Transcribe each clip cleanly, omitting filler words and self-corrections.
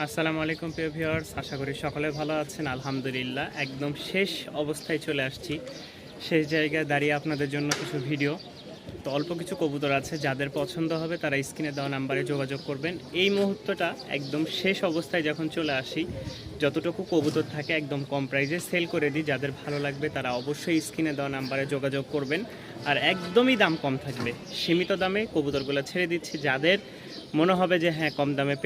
আসসালামু আলাইকুম প্রিয় ভিউয়ার্স, আশা করি সকলে ভালো আছেন। আলহামদুলিল্লাহ একদম শেষ অবস্থায় চলে আসছি। শেষ জায়গায় দাঁড়িয়ে আপনাদের জন্য কিছু ভিডিও, তো অল্প কিছু কবুতর আছে, যাদের পছন্দ হবে তারা স্ক্রিনে দেওয়া নাম্বারে যোগাযোগ করবেন। এই মুহূর্তটা একদম শেষ অবস্থায় যখন চলে আসি, যতটুকু কবুতর থাকে একদম কম প্রাইসে সেল করে দিই। যাদের ভালো লাগবে তারা অবশ্যই স্ক্রিনে দেওয়া নাম্বারে যোগাযোগ করবেন। আর একদমই দাম কম থাকবে, সীমিত দামে কবুতরগুলো ছেড়ে দিচ্ছি। যাদের মনে হবে যে হ্যাঁ কম দামে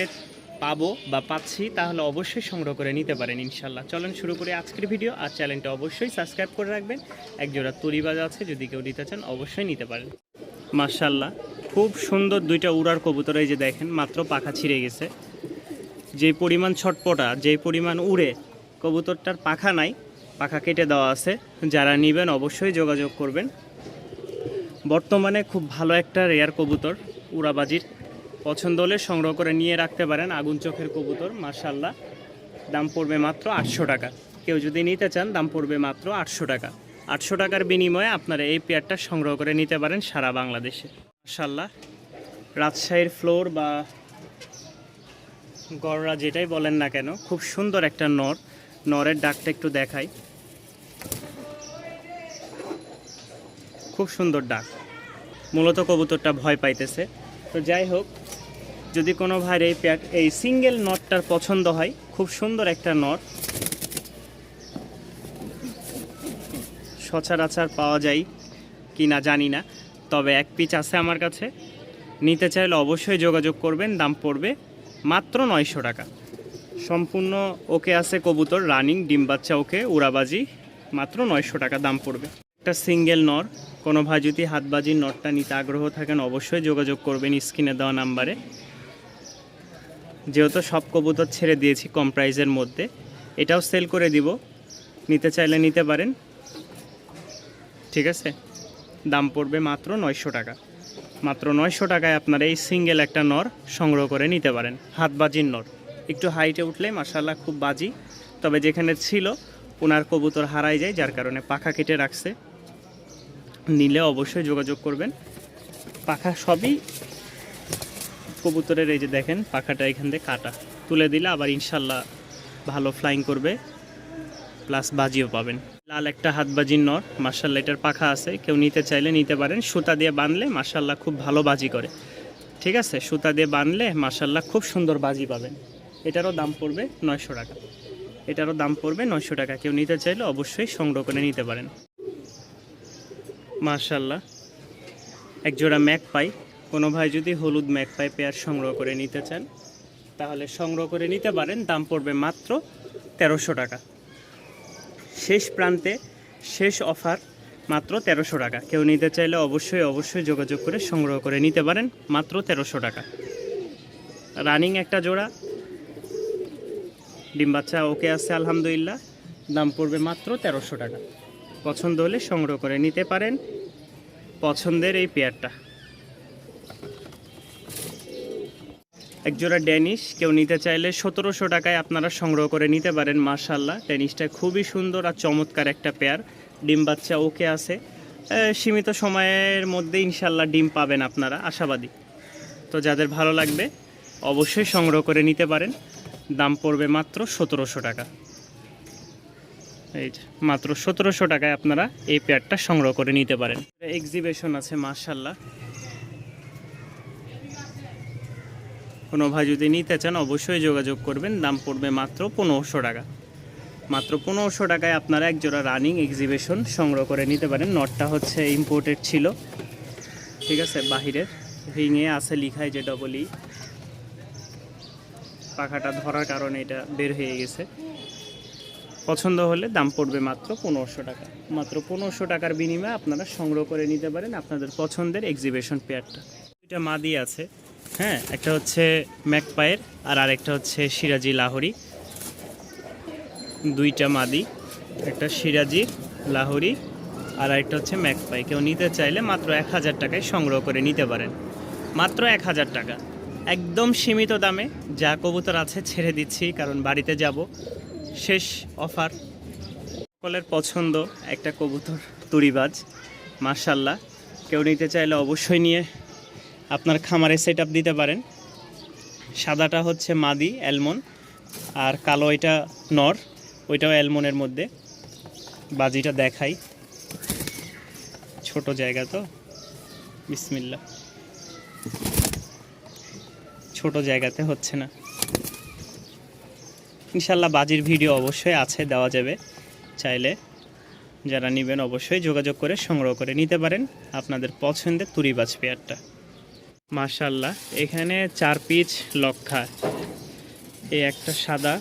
পাবো বা পাচ্ছি, তাহলে অবশ্যই সংগ্রহ করে নিতে পারেন ইনশাল্লাহ। চলেন শুরু করে আজকের ভিডিও। আর চ্যানেলটা অবশ্যই সাবস্ক্রাইব করে রাখবেন। একজোড়া তুলিবাজ আছে, যদি কেউ নিতে চান অবশ্যই নিতে পারেন। মাশাল্লাহ খুব সুন্দর দুইটা উড়ার কবুতর, এই যে দেখেন মাত্র পাখা ছিঁড়ে গেছে। যে পরিমাণ ছটপটা, যে পরিমাণ উড়ে, কবুতরটার পাখা নাই, পাখা কেটে দেওয়া আছে। যারা নেবেন অবশ্যই যোগাযোগ করবেন। বর্তমানে খুব ভালো একটা রেয়ার কবুতর, উড়াবাজির। পছন্দ হলে সংগ্রহ করে নিয়ে রাখতে পারেন। আগুন চোখের কবুতর মাশাল্লাহ, দাম পড়বে মাত্র 800 টাকা। কেউ যদি নিতে চান দাম পড়বে মাত্র 800 টাকা। 800 টাকার বিনিময়ে আপনারা এই পেয়ারটা সংগ্রহ করে নিতে পারেন সারা বাংলাদেশে। মাশাল্লাহ রাজশাহীর ফ্লোর বা গড়রা যেটাই বলেন না কেন, খুব সুন্দর একটা নরের ডাকটা একটু দেখাই। খুব সুন্দর ডাক, মূলত কবুতরটা ভয় পাইতেছে। তো যাই হোক, যদি কোনো ভাইয়ের এই সিঙ্গেল নটটার পছন্দ হয়, খুব সুন্দর একটা নট, সচরাচর পাওয়া যায় কি না জানি না, তবে এক পিচ আছে আমার কাছে। নিতে চাইলে অবশ্যই যোগাযোগ করবেন। দাম পড়বে মাত্র 900 টাকা। সম্পূর্ণ ওকে আছে কবুতর, রানিং ডিম বাচ্চা ওকে, উড়াবাজি, মাত্র 900 টাকা দাম পড়বে। একটা সিঙ্গেল নর, কোনো ভাই যদি হাতবাজির নটটা নিতে আগ্রহ থাকেন অবশ্যই যোগাযোগ করবেন স্ক্রিনে দেওয়া নাম্বারে। যেহেতু সব কবুতর ছেড়ে দিয়েছি কম প্রাইসের মধ্যে, এটাও সেল করে দিব, নিতে চাইলে নিতে পারেন। ঠিক আছে, দাম পড়বে মাত্র 900 টাকা। মাত্র 900 টাকায় আপনারা এই সিঙ্গেল একটা নর সংগ্রহ করে নিতে পারেন। হাতবাজির নর, একটু হাইটে উঠলে মাশাল্লাহ খুব বাজি, তবে যেখানে ছিল ওনার কবুতর হারাই যায়, যার কারণে পাখা কেটে রাখছে। নিলে অবশ্যই যোগাযোগ করবেন। পাখা সবই কবুতরের, এই যে দেখেন পাখাটা এখান থেকে কাটা, তুলে দিলে আবার ইনশাল্লাহ ভালো ফ্লাইং করবে, প্লাস বাজিও পাবেন। লাল একটা হাতবাজির নর, মাশাল্লাহ এটার পাখা আছে, কেউ নিতে চাইলে নিতে পারেন। সুতা দিয়ে বাঁধলে মাশাল্লাহ খুব ভালো বাজি করে। ঠিক আছে, সুতা দিয়ে বাঁধলে মাশাল্লাহ খুব সুন্দর বাজি পাবেন। এটারও দাম পড়বে 900 টাকা। এটারও দাম পড়বে 900 টাকা। কেউ নিতে চাইলে অবশ্যই সংগ্রহ করে নিতে পারেন। মাশাল্লাহ একজোড়া ম্যাকপাই, কোনো ভাই যদি হলুদ ম্যাকপাই পেয়ার সংগ্রহ করে নিতে চান তাহলে সংগ্রহ করে নিতে পারেন। দাম পড়বে মাত্র 1300 টাকা। শেষ প্রান্তে শেষ অফার, মাত্র 1300 টাকা। কেউ নিতে চাইলে অবশ্যই যোগাযোগ করে সংগ্রহ করে নিতে পারেন মাত্র 1300 টাকা। রানিং একটা জোড়া, ডিম বাচ্চা ওকে আছে আলহামদুলিল্লাহ। দাম পড়বে মাত্র 1300 টাকা। পছন্দ হলে সংগ্রহ করে নিতে পারেন পছন্দের এই পেয়ারটা। একজোড়া ড্যানিশ, কেউ নিতে চাইলে 1700 টাকায় আপনারা সংগ্রহ করে নিতে পারেন। মাশাল্লাহ ড্যানিশটা খুবই সুন্দর আর চমৎকার একটা পেয়ার। ডিম বাচ্চা ওকে আছে, সীমিত সময়ের মধ্যে ইনশাল্লাহ ডিম পাবেন আপনারা, আশাবাদী। তো যাদের ভালো লাগবে অবশ্যই সংগ্রহ করে নিতে পারেন। দাম পড়বে মাত্র 1700 টাকা। এই মাত্র 1700 টাকায় আপনারা এই পেয়ারটা সংগ্রহ করে নিতে পারেন। এক্সিবিশন আছে মাশাল্লাহ, কোনো ভাই যদি নিতে চান অবশ্যই যোগাযোগ করবেন। দাম পড়বে মাত্র 1500 টাকা। মাত্র 1500 টাকায় আপনারা একজোড়া রানিং এক্সিবিশন সংগ্রহ করে নিতে পারেন। নটটা হচ্ছে ইম্পোর্টেড ছিল, ঠিক আছে, বাহিরের। রিংয়ে আছে লিখায় যে ডবল ই, পাখাটা ধরার কারণে এটা বের হয়ে গেছে। পছন্দ হলে দাম পড়বে মাত্র 1500 টাকা। মাত্র 1500 টাকার বিনিময়ে আপনারা সংগ্রহ করে নিতে পারেন আপনাদের পছন্দের এক্সিবিশন পেয়ারটা। দুইটা মাদি আছে, হ্যাঁ, একটা হচ্ছে ম্যাকপায়ের আর আরেকটা হচ্ছে সিরাজি লাহোরি। দুইটা মাদি, একটা সিরাজি লাহোরি আর আরেকটা হচ্ছে ম্যাকপাই। কেউ নিতে চাইলে মাত্র 1000 টাকায় সংগ্রহ করে নিতে পারেন। মাত্র 1000 টাকা, একদম সীমিত দামে। যা কবুতর আছে ছেড়ে দিচ্ছি, কারণ বাড়িতে যাব। শেষ অফার, সকলের পছন্দ একটা কবুতর তুড়িবাজ মাশাল্লাহ। কেউ নিতে চাইলে অবশ্যই নিয়ে আপনার খামারে সেট আপ দিতে পারেন। সাদাটা হচ্ছে মাদি অ্যালমন্ড, আর কালো এটা নর, ওইটাও অ্যালমনের মধ্যে। বাজিটা দেখাই, ছোট জায়গা তো, বিসমিল্লাহ, ছোট জায়গাতে হচ্ছে না। ইনশাল্লাহ বাজির ভিডিও অবশ্যই আছে, দেওয়া যাবে, চাইলে যারা নেবেন অবশ্যই যোগাযোগ করে সংগ্রহ করে নিতে পারেন আপনাদের পছন্দের তুরিবাজ পেয়ারটা। মাশাআল্লাহ, এখানে 4 পিচ লক্ষা, এই একটা সাদা,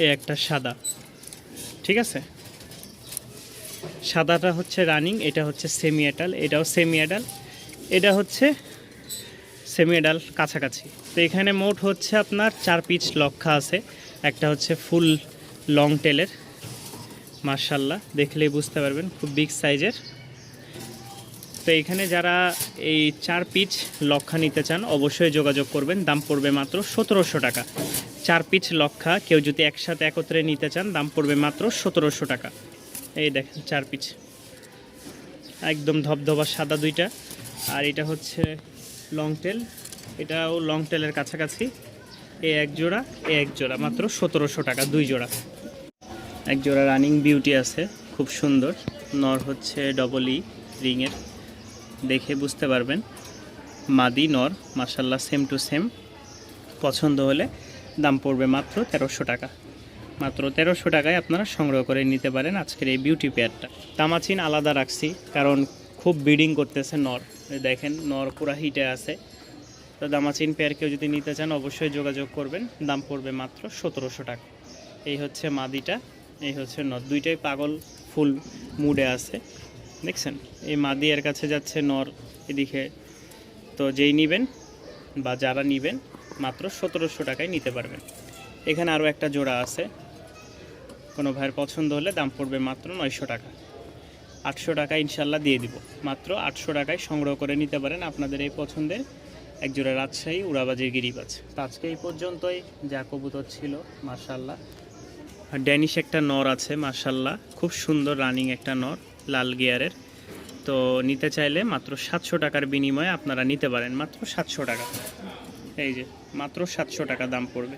এই একটা সাদা, ঠিক আছে। সাদাটা হচ্ছে রানিং, এটা হচ্ছে সেমি অ্যাডাল, এটাও সেমি অ্যাডাল, এটা হচ্ছে সেমি অ্যাডাল কাছাকাছি। তো এখানে মোট হচ্ছে আপনার 4 পিচ লক্ষা আছে, একটা হচ্ছে ফুল লং টেলের। মাশাআল্লাহ, দেখলেই বুঝতে পারবেন খুব বিগ সাইজের। তো এখানে যারা এই 4 পিচ লক্ষা নিতে চান অবশ্যই যোগাযোগ করবেন, দাম পড়বে মাত্র 1700 টাকা। 4 পিচ লক্ষা কেউ যদি একসাথে একত্রে নিতে চান দাম পড়বে মাত্র 1700 টাকা। এই দেখেন 4 পিচ, একদম ধবধবা সাদা দুইটা। আর এটা হচ্ছে লং টেল, এটাও লং টেলের কাছাকাছি। এই এক জোড়া, এই এক জোড়া, মাত্র 1700 টাকা, 2 জোড়া। এক জোড়া রানিং বিউটি আছে, খুব সুন্দর। নর হচ্ছে ডবল ই রিংয়ের, দেখে বুঝতে পারবেন। মাদি নর, মাশাআল্লাহ সেম টু সেম। পছন্দ হলে দাম পড়বে মাত্র 1300 টাকা। মাত্র 1300 টাকায় আপনারা সংগ্রহ করে নিতে পারেন আজকের এই বিউটি পেয়ারটা। দামাচিন আলাদা রাখছি কারণ খুব ব্রিডিং করতেছে নর, দেখেন নর পুরা হিটে আছে। তো দামাচিন পেয়ার কেউ যদি নিতে চান অবশ্যই যোগাযোগ করবেন, দাম পড়বে মাত্র 1700 টাকা। এই হচ্ছে মাদিটা, এই হচ্ছে নর, দুইটাই পাগল ফুল মুডে আছে, দেখছেন। এই মাদি এর কাছে যাচ্ছে, নর এদিকে। তো যেই নেবেন বা যারা নেবেন মাত্র 1700 টাকায় নিতে পারবেন। এখানে আরও একটা জোড়া আছে, কোনো ভাইয়ের পছন্দ হলে দাম পড়বে মাত্র 900 টাকা। 800 টাকা ইনশাল্লাহ দিয়ে দিব, মাত্র 800 টাকায় সংগ্রহ করে নিতে পারেন আপনাদের এই পছন্দের একজোড়া রাজশাহী উড়াবাজির গিরিবাজ। তো আজকে এই পর্যন্তই যা কবুতর ছিল। মাশাআল্লাহ, ড্যানিশ একটা নর আছে, মাশাআল্লাহ খুব সুন্দর রানিং একটা নর, লাল গিয়ারের। তো নিতে চাইলে মাত্র 700 টাকার বিনিময়ে আপনারা নিতে পারেন, মাত্র 700 টাকা। এই যে মাত্র 700 টাকা দাম পড়বে।